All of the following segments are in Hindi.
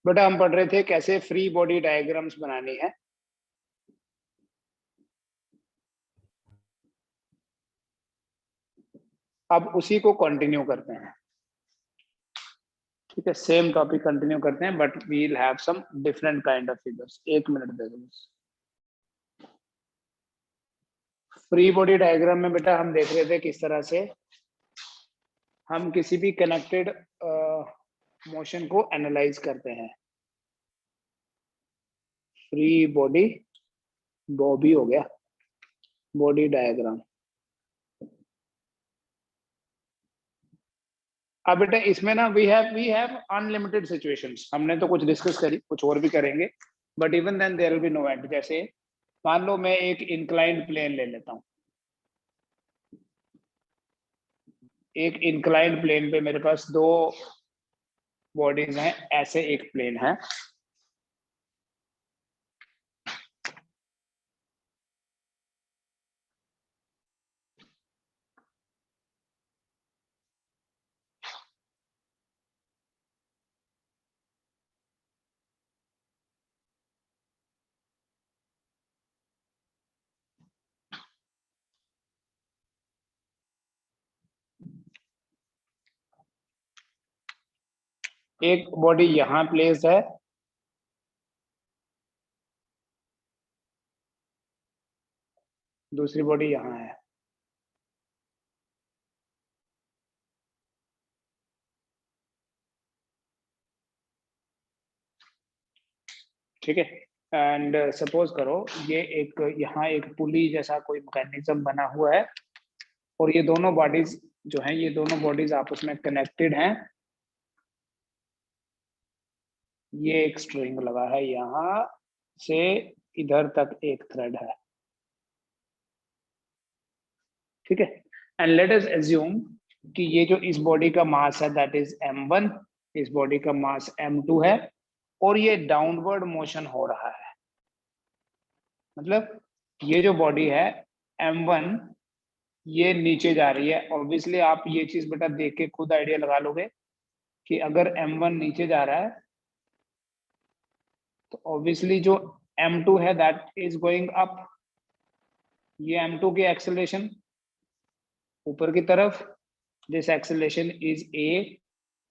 बेटा हम पढ़ रहे थे कैसे फ्री बॉडी डायग्राम्स बनानी है। अब उसी को कंटिन्यू करते हैं। ठीक है, सेम टॉपिक कंटिन्यू करते हैं but we will have some different kind of figures. एक मिनट दे दो। फ्री बॉडी डायग्राम में बेटा हम देख रहे थे किस तरह से हम किसी भी कनेक्टेड मोशन को एनालाइज करते हैं। फ्री बॉडी बॉबी हो गया, बॉडी डायग्राम। अब बेटा इसमें ना वी हैव अनलिमिटेड सिचुएशंस। हमने तो कुछ डिस्कस करी, कुछ और भी करेंगे, but even then there will be no end. जैसे मान लो मैं एक इंक्लाइंड प्लेन ले लेता हूं। एक इंक्लाइंड प्लेन पे मेरे पास दो बॉडीज हैं, ऐसे एक प्लेन है। एक बॉडी यहां प्लेस्ड है, दूसरी बॉडी यहां है। ठीक है, एंड सपोज करो ये एक यहाँ एक पुली जैसा कोई मैकेनिज्म बना हुआ है और ये दोनों बॉडीज जो हैं, ये दोनों बॉडीज आपस में कनेक्टेड हैं। ये एक स्ट्रिंग लगा है, यहाँ से इधर तक एक थ्रेड है। ठीक है, एंड लेट अस एज्यूम कि ये जो इस बॉडी का मास है दैट इज m1, इस बॉडी का मास m2 है और ये डाउनवर्ड मोशन हो रहा है। मतलब ये जो बॉडी है m1 ये नीचे जा रही है। ऑब्वियसली आप ये चीज बेटा देख के खुद आइडिया लगा लोगे कि अगर m1 नीचे जा रहा है तो ऑब्वियसली जो m2 है दैट इज गोइंग अप। ये m2 की एक्सेलरेशन ऊपर की तरफ, दिस एक्सेलरेशन इज a,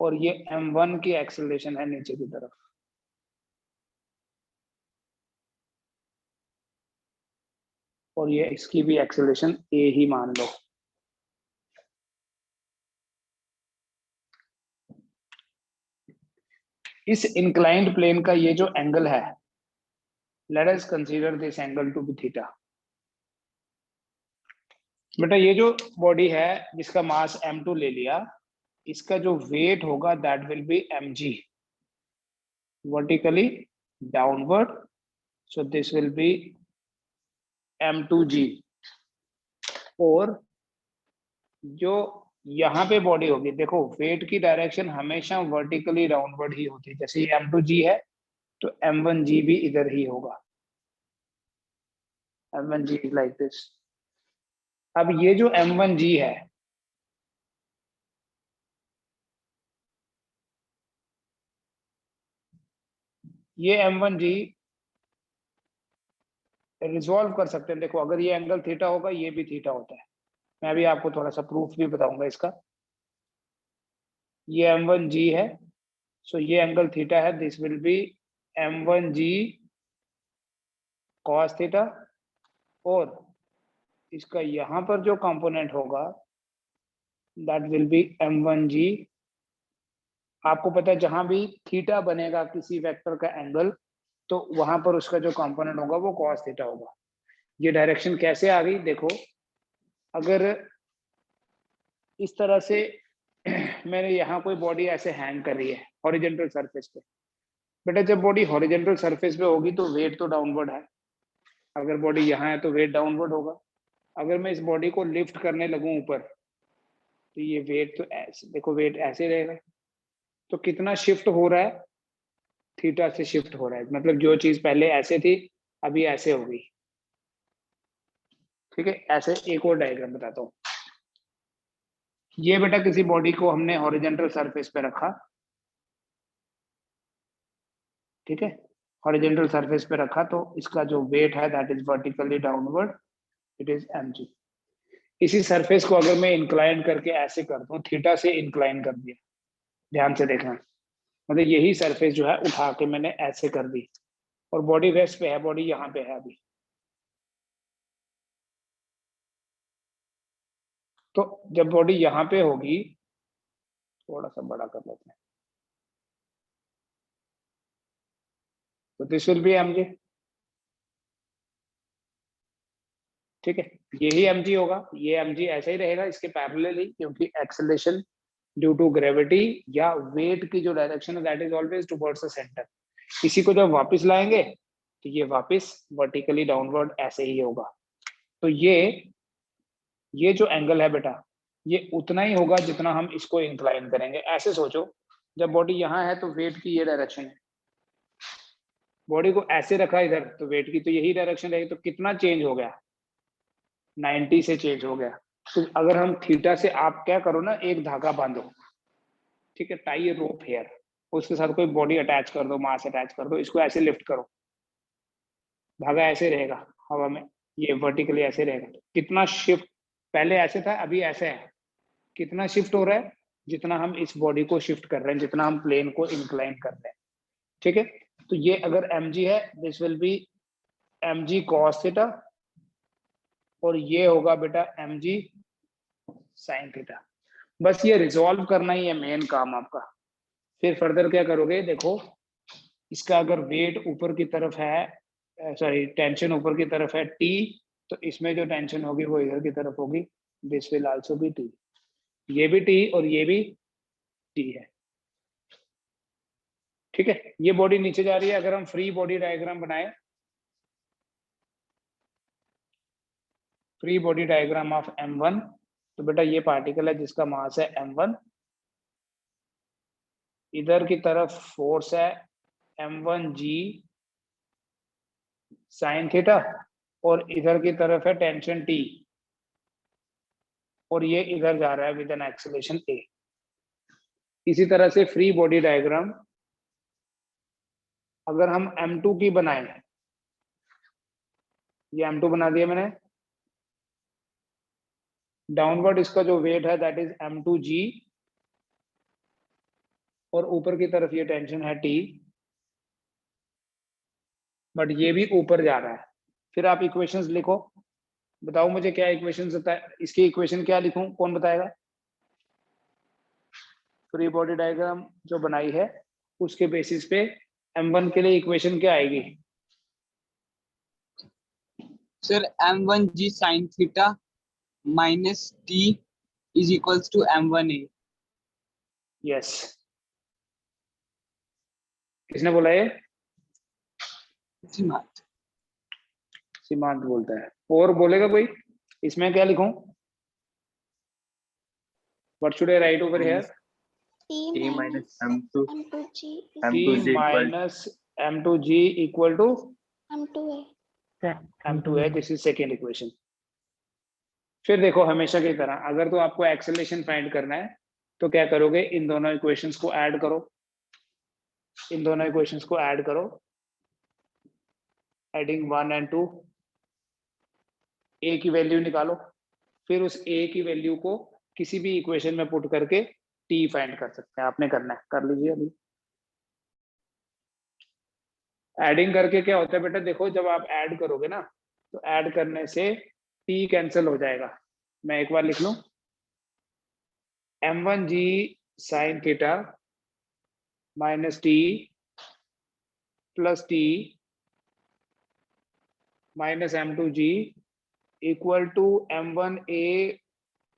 और ये m1 की एक्सेलरेशन है नीचे की तरफ। और ये इसकी भी एक्सेलरेशन a ही मान लो। इस इंक्लाइंड प्लेन का ये जो एंगल है, let us consider this angle to be theta. बेटा ये जो बॉडी है जिसका मास m2 ले लिया, इसका जो वेट होगा that will be mg, vertically downward, so this will be m2g। और जो यहाँ पे बॉडी होगी, देखो वेट की डायरेक्शन हमेशा वर्टिकली डाउनवर्ड ही होती है। जैसे ये m2g है तो m1g भी इधर ही होगा, m1g इज लाइक दिस। अब ये जो m1g है, ये m1g रिजॉल्व कर सकते हैं। देखो अगर ये एंगल थीटा होगा, ये भी थीटा होता है। मैं अभी आपको थोड़ा सा प्रूफ भी बताऊंगा इसका। ये m1g है, सो ये एंगल थीटा है, this will be m1g cos theta. और इसका यहाँ पर जो कंपोनेंट होगा दैट विल बी m1g। आपको पता है जहां भी थीटा बनेगा किसी वेक्टर का एंगल, तो वहां पर उसका जो कंपोनेंट होगा वो cos थीटा होगा। ये डायरेक्शन कैसे आ गई देखो, अगर इस तरह से मैंने यहाँ कोई बॉडी ऐसे हैंग कर रही है हॉरिजॉन्टल सरफेस पे। बेटा जब बॉडी हॉरिजॉन्टल सरफेस पे होगी तो वेट तो डाउनवर्ड है। अगर बॉडी यहाँ है तो वेट डाउनवर्ड होगा। अगर मैं इस बॉडी को लिफ्ट करने लगूं ऊपर, तो ये वेट तो ऐसे, देखो वेट ऐसे रहेगा। तो कितना शिफ्ट हो रहा है, थीटा से शिफ्ट हो रहा है। मतलब जो चीज पहले ऐसे थी अभी ऐसे हो गई। ठीक है, ऐसे एक और डायग्राम बताता हूँ। ये बेटा किसी बॉडी को हमने हॉरिजॉन्टल सरफेस पे रखा, ठीक है, हॉरिजॉन्टल सरफेस पे रखा तो इसका जो वेट है that is vertically downward, it is mg। इसी सरफेस को अगर मैं इंक्लाइन करके ऐसे कर दूं, थीटा से इंक्लाइन कर दिया, ध्यान से देखना, मतलब यही सरफेस जो है उठा के मैंने ऐसे कर दी और बॉडी रेस्ट पे है, बॉडी यहाँ पे है अभी। तो जब बॉडी यहाँ पे होगी, थोड़ा सा बड़ा कर लेते हैं, तो दिस विल बी mg। ठीक है, यही mg होगा, ये mg ऐसा ही रहेगा इसके पैरेलल ही, क्योंकि एक्सेलरेशन ड्यू टू ग्रेविटी या वेट की जो डायरेक्शन है that is always towards the centre. इसी को जब वापस लाएंगे तो ये वापस वर्टिकली डाउनवर्ड ऐसे ही होगा। तो ये जो एंगल है बेटा, ये उतना ही होगा जितना हम इसको इंक्लाइन करेंगे। ऐसे सोचो, जब बॉडी यहाँ है तो वेट की ये डायरेक्शन है, बॉडी को ऐसे रखा इधर तो वेट की तो यही डायरेक्शन रहेगी, तो कितना चेंज हो गया, 90 से चेंज हो गया। तो अगर हम थीटा से, आप क्या करो ना, एक धागा बांधो, ठीक है, टाई ए रोप हेयर, उसके साथ कोई बॉडी अटैच कर दो, मास अटैच कर दो, इसको ऐसे लिफ्ट करो, धागा ऐसे रहेगा हवा में, ये वर्टिकली ऐसे रहेगा। तो कितना शिफ्ट, पहले ऐसे था अभी ऐसे है, कितना शिफ्ट हो रहा है, जितना हम इस बॉडी को शिफ्ट कर रहे हैं, जितना हम प्लेन को इंक्लाइन कर रहे हैं। ठीक है, तो ये अगर mg है, this will be mg cos theta, और ये होगा बेटा mg sin थीटा। बस ये रिजॉल्व करना ही है मेन काम आपका। फिर फर्दर क्या करोगे, देखो इसका अगर वेट ऊपर की तरफ है, सॉरी टेंशन ऊपर की तरफ है T, तो इसमें जो टेंशन होगी वो इधर की तरफ होगी, this will also be T। ये भी T और ये भी T है। ठीक है, ये बॉडी नीचे जा रही है। अगर हम फ्री बॉडी डायग्राम बनाए, free body diagram of m1, तो बेटा ये पार्टिकल है जिसका मास है m1, इधर की तरफ फोर्स है m1g साइन थीटा, और इधर की तरफ है टेंशन T, और ये इधर जा रहा है विद एन एक्सेलरेशन a। इसी तरह से फ्री बॉडी डायग्राम अगर हम m2 की बनाएं, ये m2 बना दिया मैंने, डाउनवर्ड इसका जो वेट है दैट इज m2g, और ऊपर की तरफ ये टेंशन है T, बट ये भी ऊपर जा रहा है। फिर आप इक्वेशंस लिखो, बताओ मुझे क्या इक्वेशंस होता है, इसकी इक्वेशन क्या लिखूं, कौन बताएगा। फ्री बॉडी डायग्राम जो बनाई है उसके बेसिस पे m1 के लिए इक्वेशन क्या आएगी। Sir m1g sin theta minus t is equals to m1a। Yes, किसने बोला ये, सीमांत। सीमांत बोलता है। और बोलेगा कोई, इसमें क्या लिखूं, what should I right over here, T minus M2 M2G is T equal to minus m2g equal to M2A। m2 है, दिस इज सेकेंड इक्वेशन। फिर देखो हमेशा की तरह अगर तो आपको एक्सेलरेशन फाइंड करना है तो क्या करोगे, इन दोनों इक्वेशंस को ऐड करो, इन दोनों इक्वेशंस को ऐड करो, एडिंग 1 एंड 2, a की वैल्यू निकालो, फिर उस a की वैल्यू को किसी भी इक्वेशन में पुट करके t फाइंड कर सकते हैं। आपने करना है, कर लीजिए अभी। एडिंग करके क्या होता है बेटा, देखो जब आप ऐड करोगे ना तो ऐड करने से t कैंसिल हो जाएगा। मैं एक बार लिख लूं, m1g sine theta minus t plus t minus m2g equal to m1a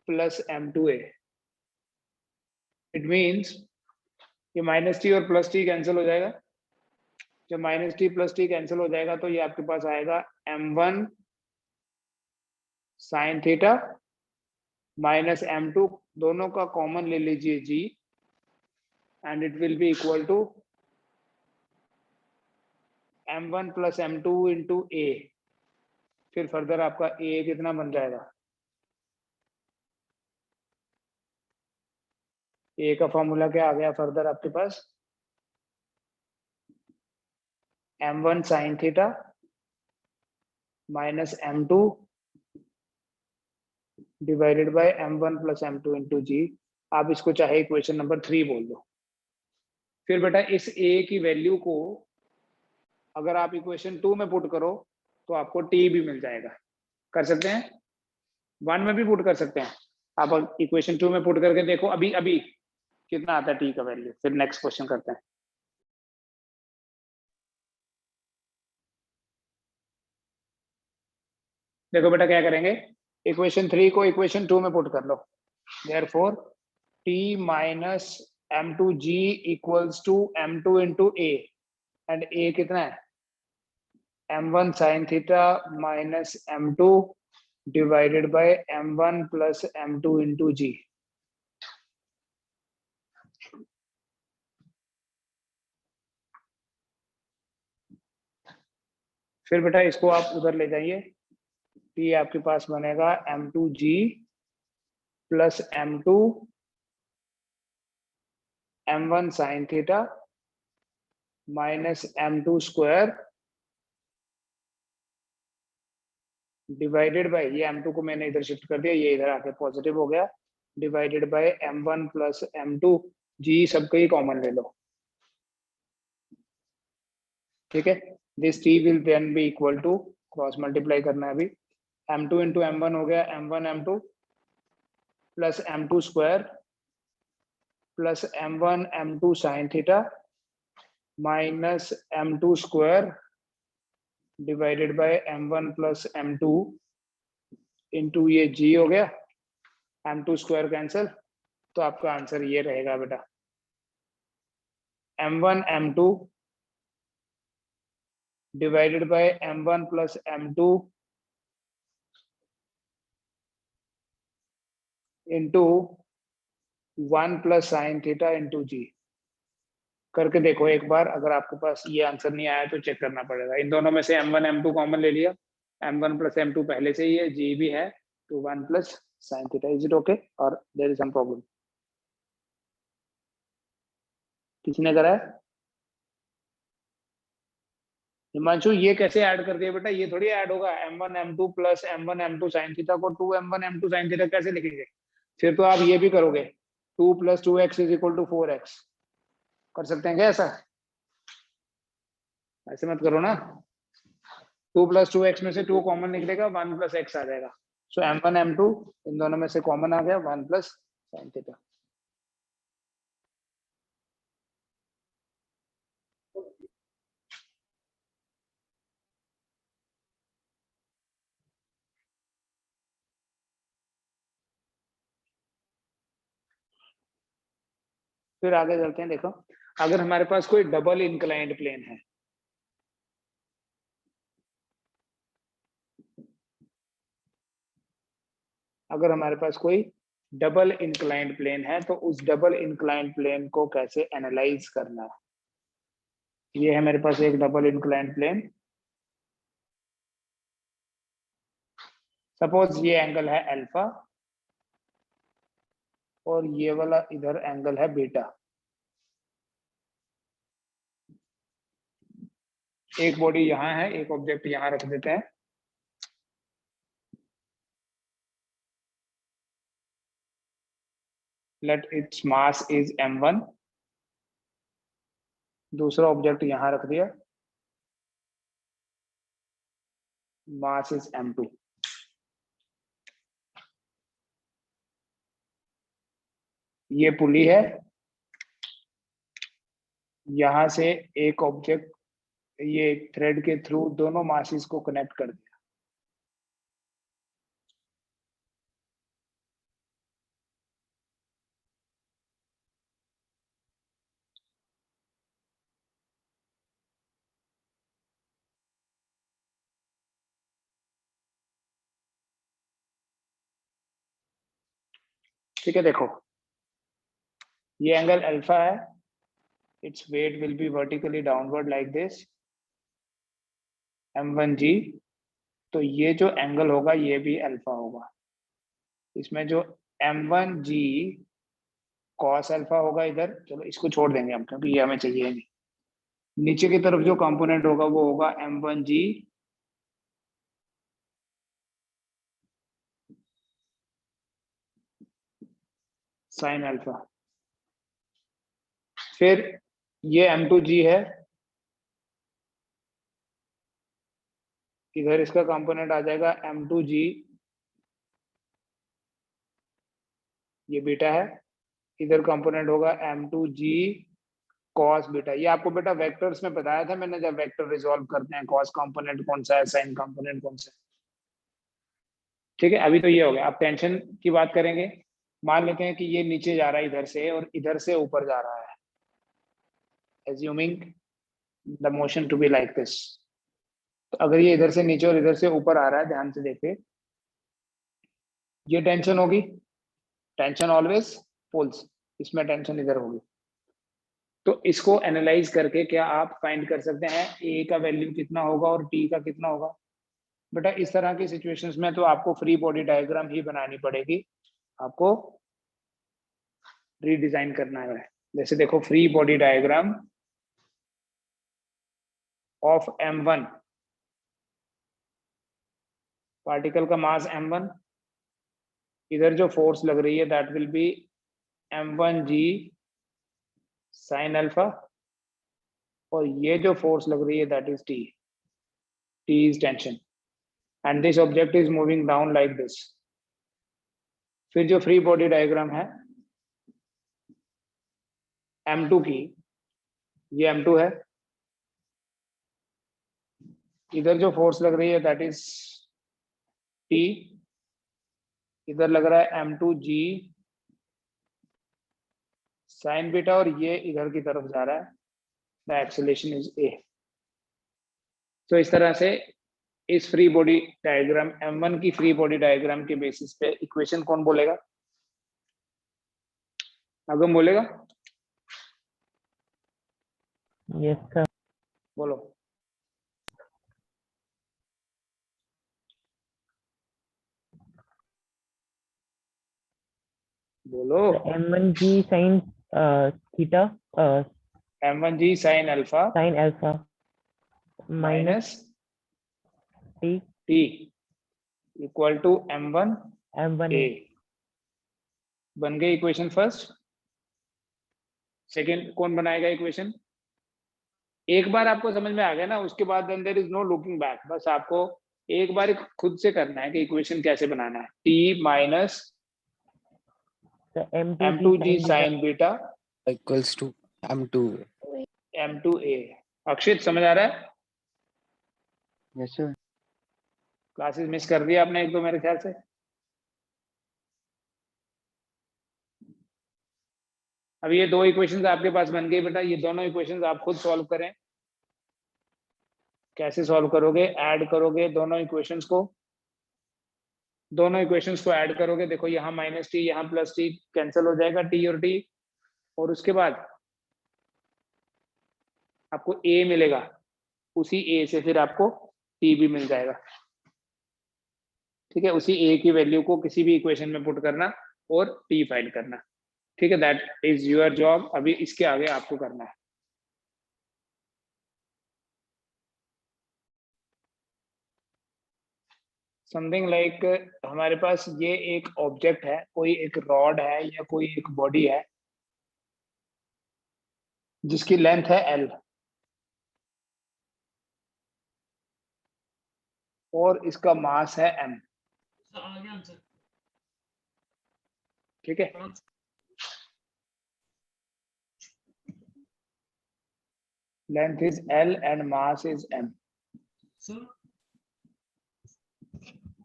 plus m2a। It means ये माइनस टी और प्लस टी कैंसिल हो जाएगा। जब minus T plus T cancel हो जाएगा तो ये आपके पास आएगा m1 sign theta minus m2, दोनों का कॉमन ले लीजिए g, and it will be equal to m1 plus m2 into a। फिर फर्दर आपका a कितना बन जाएगा, a का फॉर्मूला क्या आ गया फर्दर आपके पास, m1 sin theta minus m2 divided by m1 plus m2 into g. आप इसको चाहे इक्वेशन नंबर 3 बोल दो। फिर बेटा इस a की वैल्यू को अगर आप इक्वेशन 2 में पुट करो तो आपको t भी मिल जाएगा। कर सकते हैं, 1 में भी पुट कर सकते हैं। आप इक्वेशन 2 में पुट करके देखो अभी अभी कितना आता है t का वैल्यू। फिर नेक्स्ट क्वेश्चन करते हैं। देखो बेटा क्या करेंगे, इक्वेशन 3 को इक्वेशन 2 में पुट कर लो। Therefore t minus m2g equals to m2 into a and a कितना है m1 sin theta minus m2 divided by m1 plus m2 into g. फिर बेटा इसको आप उधर ले जाइए, t आपके पास बनेगा m2g plus m2 m1 sin theta minus m2 square divided by, ये m2 को मैंने इधर शिफ्ट कर दिया, ये इधर आके पॉजिटिव हो गया, divided by m1 plus m2 जी सबको ही कॉमन ले लो। ठीक है, this t will then be equal to, cross multiply करना है अभी, m2 इंटू m1 हो गया m1 m2 plus m2 square plus m1 m2 sign theta minus m2 square divided by m1 plus m2 into ये g हो गया, m2 स्क्वायर कैंसिल, तो आपका आंसर ये रहेगा बेटा m1 m2 divided by m1 plus m2 into 1 plus sine theta into g. करके देखो एक बार, अगर आपके पास ये आंसर नहीं आया तो चेक करना पड़ेगा। इन दोनों में से m1 m2 कॉमन ले लिया, m1 प्लस m2 पहले से ही है, g भी है, तो 1 plus sine theta. Is it okay और देयर इज सम प्रॉब्लम? किसने करा है? हिमांशु ये कैसे ऐड कर दिया बेटा? ये थोड़ी ऐड होगा, m1 m2 plus m1 m2 sine theta को 2m1 m2 साइन थीटा कैसे लिखेंगे? फिर तो आप ये भी करोगे, 2 plus 2x is equal to 4x। कर सकते हैं क्या ऐसा? ऐसे मत करो ना, 2 प्लस 2x में से 2 कॉमन निकलेगा, 1 प्लस x आ जाएगा। सो m1 m2 इन दोनों में से कॉमन आ गया, 1 प्लस साइन थीटा। फिर आगे चलते हैं। देखो अगर हमारे पास कोई डबल इंक्लाइंड प्लेन है, अगर हमारे पास कोई डबल इंक्लाइंड प्लेन है तो उस डबल इंक्लाइंड प्लेन को कैसे एनालाइज करना है। ये है मेरे पास एक डबल इंक्लाइंड प्लेन, सपोज ये एंगल है अल्फा और ये वाला इधर एंगल है बीटा। एक बॉडी यहाँ है, एक ऑब्जेक्ट यहाँ रख देते हैं। Late its mass is m1, दूसरा ऑब्जेक्ट यहाँ रख दिया, मास इज m2। ये पुली है, यहां से एक ऑब्जेक्ट ये थ्रेड के थ्रू दोनों मासेस को कनेक्ट कर दिया। ठीक है, देखो ये एंगल अल्फा है, its weight will be vertically downward like this m1g। तो ये जो एंगल होगा ये भी अल्फा होगा, इसमें जो m1g cos अल्फा होगा इधर, चलो इसको छोड़ देंगे हम क्योंकि ये हमें चाहिए नहीं। नीचे की तरफ जो कंपोनेंट होगा वो होगा m1g साइन अल्फा। फिर ये m2g है, इधर इसका कंपोनेंट आ जाएगा m2g, ये बीटा है, इधर कंपोनेंट होगा m2g cos बीटा। ये आपको बेटा वेक्टर्स में बताया था मैंने, जब वेक्टर रिजॉल्व करते हैं cos कंपोनेंट कौन सा है, साइन कंपोनेंट कौन सा है। ठीक है, अभी तो ये हो गया। अब टेंशन की बात करेंगे। मान लेते हैं कि ये नीचे जा रहा है इधर से और इधर से ऊपर जा रहा है, assuming the motion to be like this। तो अगर ये इधर से नीचे और इधर से ऊपर आ रहा है, ध्यान से देखिए, ये टेंशन होगी, टेंशन ऑलवेज पोल्स, इसमें टेंशन इधर होगी। तो इसको एनालाइज करके क्या आप फाइंड कर सकते हैं ए का वैल्यू कितना होगा और टी का कितना होगा? बेटा इस तरह की सिचुएशंस में तो आपको फ्री बॉडी डायग्राम ही बनानी पड़ेगी, आपको रीडिजाइन करना है। जैसे देखो, free body diagram of m1, particle का मास m1, इधर जो फोर्स लग रही है that will be m1g sine alpha, और ये जो फोर्स लग रही है that is t, t is tension and this object is moving down like this। फिर जो फ्री बॉडी डायग्राम है m2 की, ये m2 है, इधर जो फोर्स लग रही है दैट इज t, इधर लग रहा है m2g साइन बीटा, और ये इधर की तरफ जा रहा है, द एक्सेलरेशन इज a। तो इस तरह से इस फ्री बॉडी डायग्राम m1 की फ्री बॉडी डायग्राम के बेसिस पे इक्वेशन कौन बोलेगा? अगम बोलेगा? Yes sir. बोलो। बोलो। m1g sin theta m1g sine alpha sin alpha minus minus t t equal to m1 m1 a। बन गई इक्वेशन फर्स्ट। सेकंड कौन बनाएगा इक्वेशन? एक बार आपको समझ में आ गया ना, उसके बाद then there is no looking back. बस आपको एक बार खुद से करना है कि इक्वेशन कैसे बनाना है। t minus m2g sign beta equals to m2। m2a। अक्षित समझ आ रहा है? Yes sir. क्लासेस मिस कर दिया आपने एक दो मेरे ख्याल से। अब ये दो इक्वेशंस आपके पास बन गई बेटा, ये दोनों इक्वेशंस आप खुद सॉल्व करें। कैसे सॉल्व करोगे? ऐड करोगे दोनों इक्वेशंस को, दोनों इक्वेशंस को ऐड करोगे। देखो यहाँ माइनस टी, यहाँ प्लस टी, कैंसिल हो जाएगा टी और टी, और उसके बाद आपको ए मिलेगा, उसी ए से फिर आपको टी भी मिल जाएगा। ठीक है, उसी ए की वैल्यू को किसी भी इक्वेशन में पुट करना और टी फाइंड करना। ठीक है, दैट इज योर जॉब। अभी इसके आगे आपको करना है। समथिंग लाइक हमारे पास ये एक ऑब्जेक्ट है, कोई एक रॉड है या कोई एक बॉडी है जिसकी लेंथ है L और इसका मास है m। ठीक है, length is L and mass is m।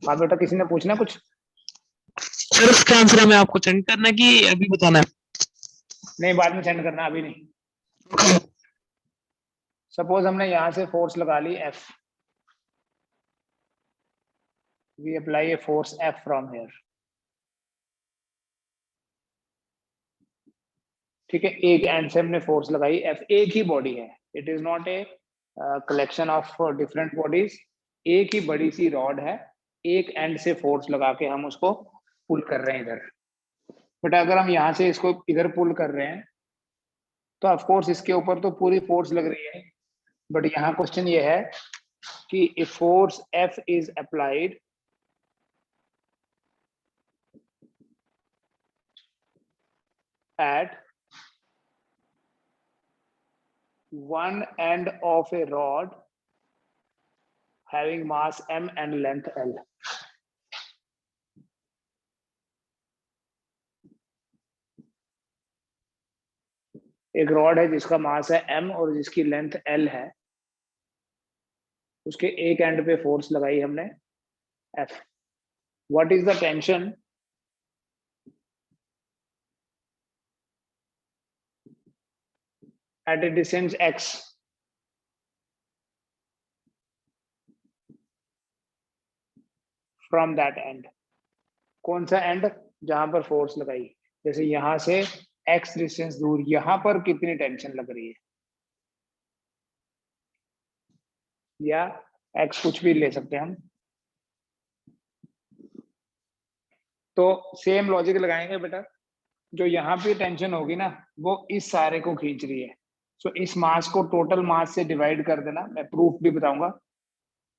हाँ बेटा, किसी ने पूछना कुछ? सर इसका आंसर हमें आपको सेंड करना है कि अभी बताना है? नहीं, बाद में सेंड करना, अभी नहीं। सपोज हमने यहां से फोर्स लगा ली F, we apply a force F from here। ठीक है, एक एंड से हमने फोर्स लगाई F, एक ही बॉडी है, it is not a collection of different bodies. एक ही बड़ी सी रॉड है, एक एंड से फोर्स लगा के हम उसको पुल कर रहे हैं इधर। बट अगर हम यहाँ से इसको इधर पुल कर रहे हैं तो ऑफ कोर्स इसके ऊपर तो पूरी फोर्स लग रही है, बट यहाँ क्वेश्चन ये है कि if force F is applied at one end of a rod having mass M and length L. एक रॉड है जिसका मास है M और जिसकी लेंथ L है, उसके एक एंड पे फोर्स लगाई हमने F. What is the tension at a distance x from that end? कौन सा एंड जहां पर फोर्स लगाई? जैसे यहां से x डिस्टेंस दूर, यहां पर कितनी टेंशन लग रही है, या x कुछ भी ले सकते हैं हम. तो सेम लॉजिक लगाएंगे बेटा. जो यहाँ पे टेंशन होगी ना, वो इस सारे को खींच रही है. सो इस मास को टोटल मास से डिवाइड कर देना. मैं प्रूफ भी बताऊंगा.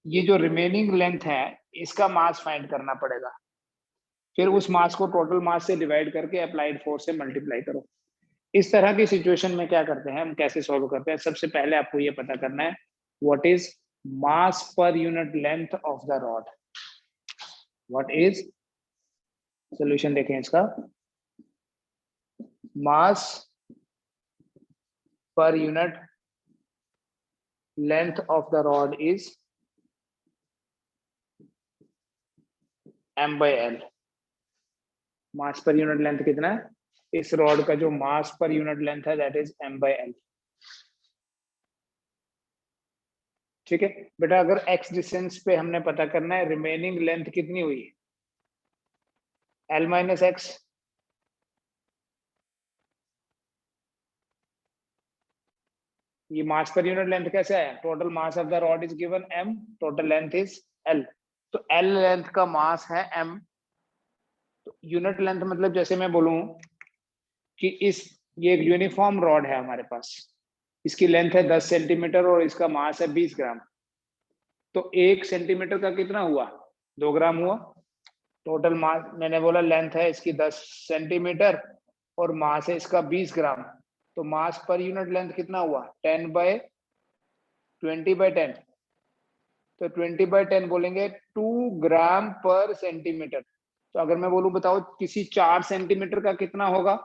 ये जो रिमेनिंग लेंथ है, इसका मास फाइंड करना पड़ेगा. फिर उस मास को टोटल मास से डिवाइड करके अप्लाइड फोर्स से मल्टीप्लाई करो. इस तरह की सिचुएशन में क्या करते हैं हम, कैसे सॉल्व करते हैं? सबसे पहले आपको ये पता करना है what is mass per unit length of the rod. What is, solution देखें इसका. Mass per unit length of the rod is m by l. Mass per unit length कितना है? इस रॉड का जो मास पर यूनिट लेंथ है that is m by l. ठीक है बेटा. अगर x डिस्टेंस पे हमने पता करना है रिमेनिंग लेंथ कितनी हुई, l माइनस एक्स. ये मास पर यूनिट लेंथ कैसे आया? Total mass of the rod is given m, total length is l. तो l लेंथ का मास है m. तो यूनिट लेंथ मतलब जैसे मैं बोलूं कि ये एक यूनिफॉर्म रॉड है हमारे पास, इसकी लेंथ है 10 सेंटीमीटर और इसका मास है 20 ग्राम. तो 1 सेंटीमीटर का कितना हुआ? 2 ग्राम हुआ. टोटल मास मैंने बोला लेंथ है इसकी 10 सेंटीमीटर और मास है इसका 20 ग्राम. तो मास पर यूनिट लेंथ कितना हुआ? 10/20/10. तो 20/10 बोलेंगे 2 ग्राम पर सेंटीमीटर. तो अगर मैं बोलूं बताओ किसी 4 सेंटीमीटर का कितना होगा?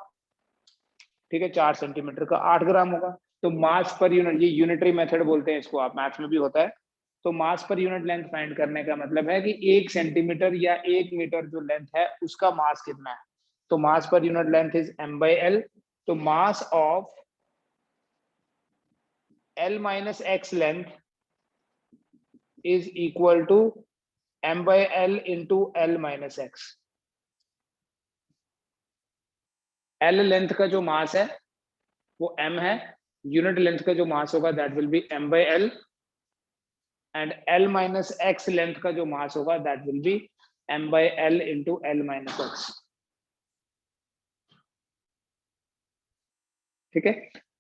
ठीक है, 4 सेंटीमीटर का 8 ग्राम होगा. तो मास पर यूनिट, ये यूनिटरी मेथड बोलते हैं इसको, आप मैथ्स में भी होता है. तो mass per unit length find करने का मतलब है कि 1 सेंटीमीटर या 1 मीटर जो लेंथ है उसका मास कितना है. तो mass per unit length is m by l. तो mass of l minus x length is equal to m by l into l minus x. l length का जो मास है वो m है, यूनिट लेंथ का जो मास होगा that will be m by l, and l minus x length का जो मास होगा that will be m by l into l minus x. ठीक है.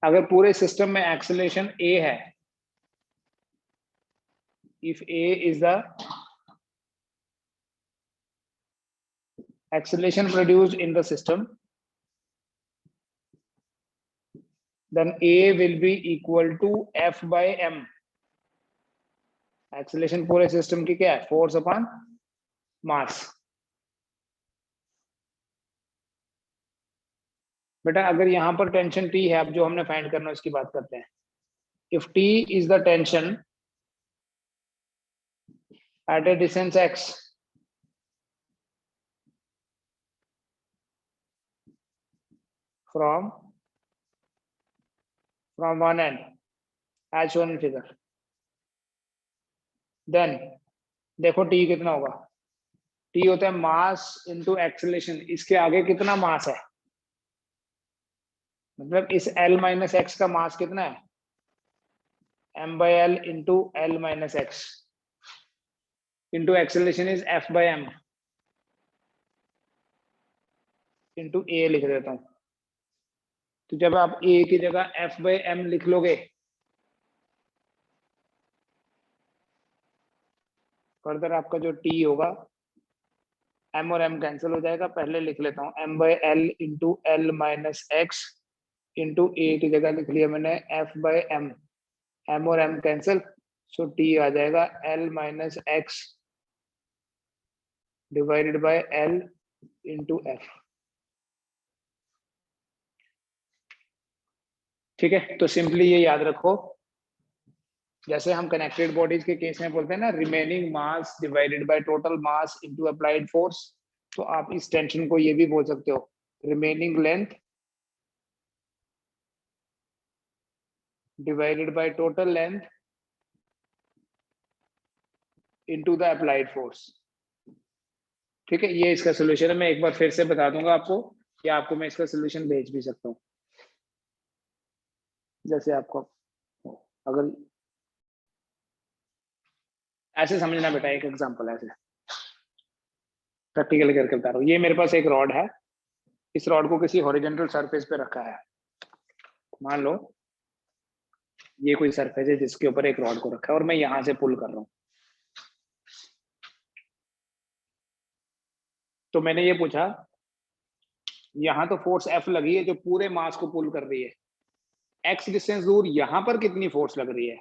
अगर पूरे सिस्टम में एक्सेलरेशन a है, if a is the acceleration produced in the system, then a will be equal to f by m. Acceleration पूरे सिस्टम की क्या है? Force upon mass. बेटा अगर यहां पर टेंशन T है, अब जो हमने फाइंड करना है उसकी बात करते हैं. If T is the tension eight A distance x from one end as shown in figure, then देखो T कितना होगा? T होता है मास इनटू एक्सेलरेशन. इसके आगे कितना मास है? मतलब इस l माइनस एक्स का मास कितना है? m by l into l minus x into acceleration is f by m into a लिख देता हूं. तो जब आप a की जगह f by m लिख लोगे फर्दर आपका जो टी होगा, m और m कैंसिल हो जाएगा, पहले लिख लेता हूँ m by l into l minus x into a की जगह लिख लिया मैंने f बाई m, m और m कैंसिल, सो t आ जाएगा l minus x divided by l into f। ठीक है, तो सिंपली ये याद रखो, जैसे हम कनेक्टेड बॉडीज के केस में बोलते हैं ना, remaining mass divided by total mass into applied force, तो आप इस टेंशन को ये भी बोल सकते हो, remaining length divided by total length into the applied force. ठीक है, ये इसका सोल्यूशन है। मैं एक बार फिर से बता दूंगा आपको, या आपको मैं इसका सोल्यूशन भेज भी सकता हूँ, जैसे आपको अगर ऐसे समझना बेटा, एक एग्जांपल ऐसे प्रैक्टिकल करके बता रहा हूँ। ये मेरे पास एक रॉड है, इस रॉड को किसी हॉरिजॉन्टल सरफेस पे रखा है, मान लो ये कोई सरफेस है जिसके ऊपर एक रॉड को रखा है और मैं यहां से पुल कर रहा हूँ। तो मैंने ये पूछा, यहां तो फोर्स F लगी है जो पूरे मास को पुल कर रही है, x डिस्टेंस दूर यहां पर कितनी फोर्स लग रही है?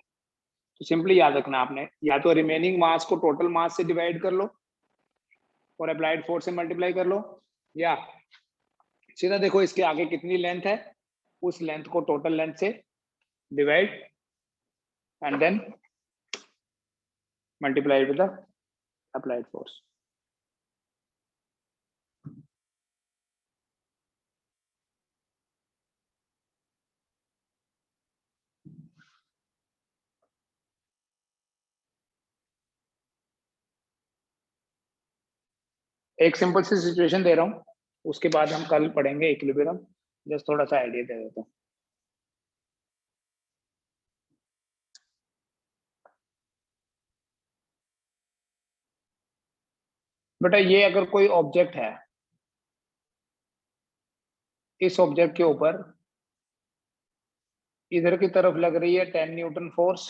तो सिंपली याद रखना आपने, या तो रिमेनिंग मास को टोटल मास से डिवाइड कर लो और अप्लाइड फोर्स से मल्टीप्लाई कर लो, या सीधा देखो इसके आगे कितनी लेंथ है, उस लेंथ को टोटल लेंथ से divide and then multiply with the applied force. एक सिंपल सी सिचुएशन दे रहा हूं, उसके बाद हम कल पढ़ेंगे इक्विलिब्रियम, जस्ट थोड़ा सा आइडिया दे देता हूं। बेटा ये अगर कोई ऑब्जेक्ट है, इस ऑब्जेक्ट के ऊपर इधर की तरफ लग रही है 10 न्यूटन फोर्स,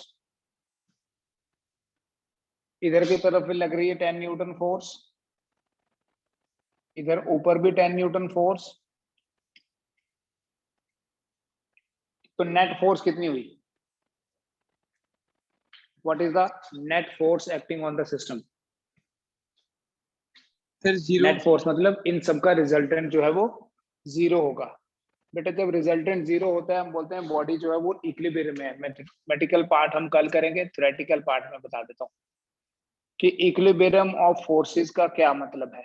इधर की तरफ भी लग रही है 10 न्यूटन फोर्स, इधर ऊपर भी 10 न्यूटन फोर्स, तो नेट फोर्स कितनी हुई? What is the net force acting on the system? फिर जीरो। नेट फोर्स मतलब इन सबका रिजल्टेंट जो है वो जीरो होगा। बेटा जब रिजल्टेंट जीरो होता है हम बोलते हैं बॉडी जो है वो इक्विलिब्रियम में है। मैथमेटिकल पार्ट हम कल करेंगे, थ्योरेटिकल पार्ट में बता देता हूँ कि इक्विलिब्रियम ऑफ फोर्सेस का क्या मतलब है।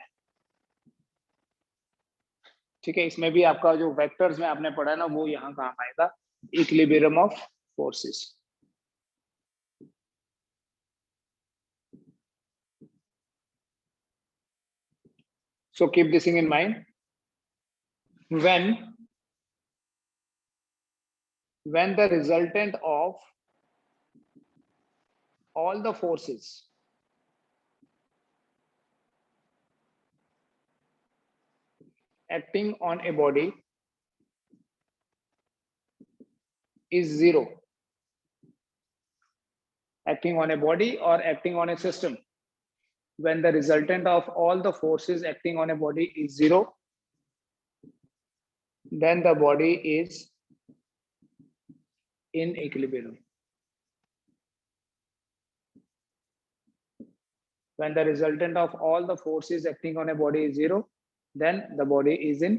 ठीक है, इसमें भी आपका जो वेक्टर्स में आपने पढ़ा है ना, वो यहाँ काम आएगा, equilibrium of forces. So keep this thing in mind. When the resultant of all the forces acting on a body is zero, acting on a body or acting on a system, when the resultant of all the forces acting on a body is zero, then the body is in equilibrium. When the resultant of all the forces acting on a body is zero, then the body is in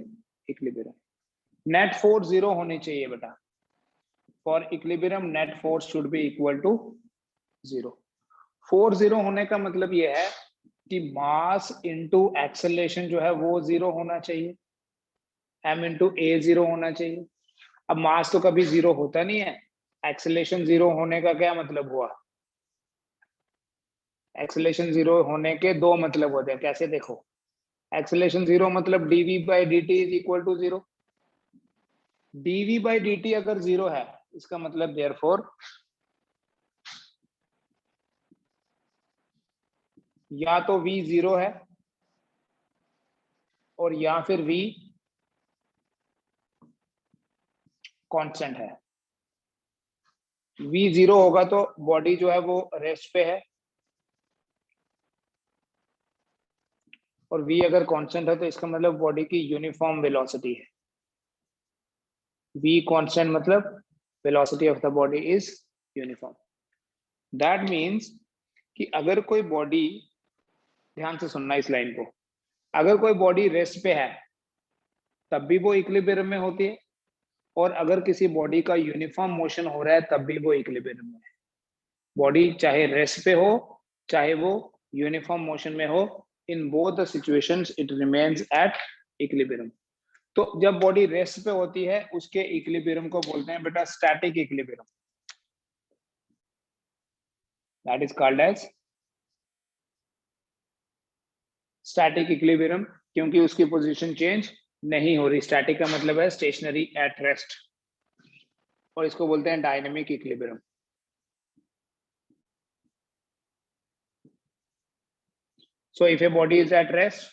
equilibrium. Net force zero होनी चाहिए बेटा. For equilibrium, net force should be equal to zero. Force zero होने का मतलब ये है कि मास इंटू एक्सेलरेशन जो है वो जीरो होना चाहिए, m इंटू ए जीरो होना चाहिए। अब मास तो कभी जीरो होता नहीं है, एक्सेलरेशन जीरो होने का क्या मतलब हुआ? एक्सेलरेशन जीरो होने के दो मतलब होते हैं, कैसे देखो, एक्सेलरेशन जीरो मतलब dv by dt is equal to zero. dv by dt अगर जीरो है इसका मतलब देयरफॉर या तो v जीरो है और या फिर v कांस्टेंट है। v जीरो होगा तो बॉडी जो है वो रेस्ट पे है, और v अगर कांस्टेंट है तो इसका मतलब बॉडी की यूनिफॉर्म वेलोसिटी है। v कांस्टेंट मतलब velocity of the body is uniform. That means कि अगर कोई बॉडी, ध्यान से सुनना इस लाइन को, अगर कोई बॉडी रेस्ट पे है तब भी वो इक्विलिब्रियम में होती है, और अगर किसी बॉडी का यूनिफॉर्म मोशन हो रहा है तब भी वो इक्विलिब्रियम में है। बॉडी चाहे रेस्ट पे हो चाहे वो यूनिफॉर्म मोशन में हो, in both the situations it remains at equilibrium. तो जब बॉडी रेस्ट पे होती है उसके इक्विलिब्रियम को बोलते हैं बेटा static equilibrium. That is called as static equilibrium, क्योंकि उसकी पोजीशन चेंज नहीं हो रही। स्टैटिक का मतलब है स्टेशनरी एट रेस्ट, और इसको बोलते हैं dynamic equilibrium. So if a body is at rest,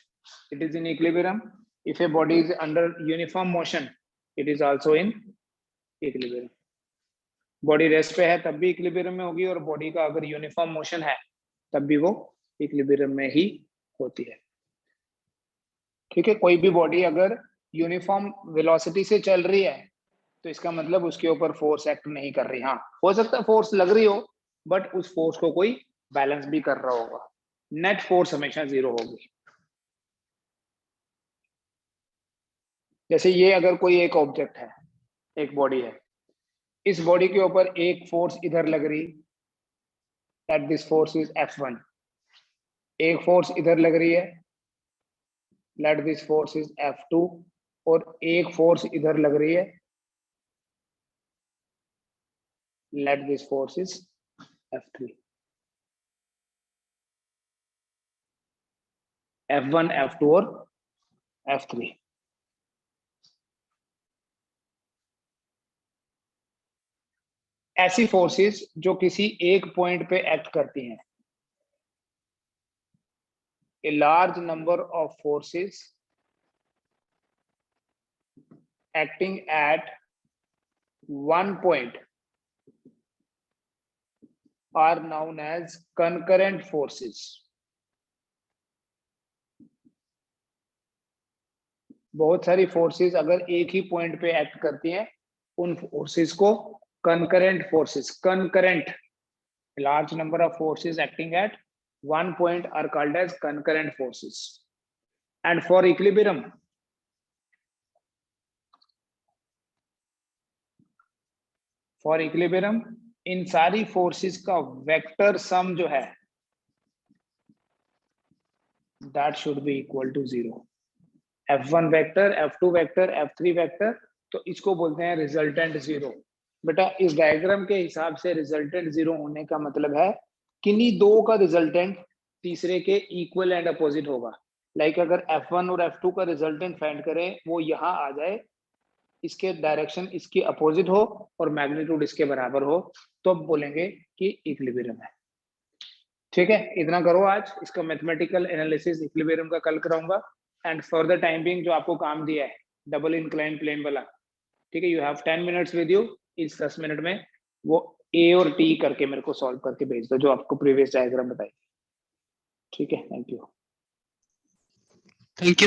it is in equilibrium. If a body is under uniform motion, it is also in equilibrium. Body rest पे है तब भी इक्विलिब्रियम में होगी, और बॉडी का अगर यूनिफॉर्म मोशन है तब भी वो इक्विलिब्रियम में ही होती है। ठीक है, कोई भी बॉडी अगर यूनिफॉर्म वेलोसिटी से चल रही है तो इसका मतलब उसके ऊपर फोर्स एक्ट नहीं कर रही। हाँ, हो सकता है फोर्स लग रही हो, बट उस फोर्स को कोई बैलेंस भी कर रहा होगा। नेट फोर्स हमेशा 0 होगी। जैसे ये अगर कोई एक ऑब्जेक्ट है, एक बॉडी है, इस बॉडी के ऊपर एक फोर्स इधर लग रही, that this force is F1। एक फोर्स इधर लग रही है, let this force is F2, और एक फोर्स इधर लग रही है, let this force is F3। F1, F2 और F3। ऐसी फोर्सेस जो किसी एक पॉइंट पे एक्ट करती हैं। A large number of forces acting at one point are known as concurrent forces. बहुत सारी फोर्सेस अगर एक ही पॉइंट पे एक्ट करती हैं, उन फोर्सेस को concurrent forces, concurrent, large number of forces acting at one point are called as concurrent forces. And for equilibrium, इन सारी फोर्सेस का वेक्टर सम जो है that should be equal to 0. F1 vector, F2 vector, F3 vector, तो इसको बोलते हैं रिजल्टेंट 0। बेटा इस डायग्राम के हिसाब से रिजल्टेंट 0 होने का मतलब है किन्हीं दो का रिजल्टेंट तीसरे के इक्वल एंड अपोजिट होगा। लाइक अगर F1 और F2 का रिजल्टेंट फाइंड करें, वो यहाँ आ जाए, इसके डायरेक्शन इसकी अपोजिट हो और मैग्नीट्यूड इसके बराबर हो, तो अब बोलेंगे कि इक्विलिब्रियम है। ठीक है, इतना करो आज। इसका मैथमेटिकल एनालिसिस इक्विलिब्रियम का कल कराऊंगा। And for the time being जो आपको काम दिया है डबल इंक्लाइन प्लेन वाला, ठीक है, you have 10 minutes with you. इस 10 मिनट में वो ए और टी करके मेरे को सॉल्व करके भेज दो जो आपको प्रीवियस डायग्राम बताई। ठीक है, थैंक यू। Thank you.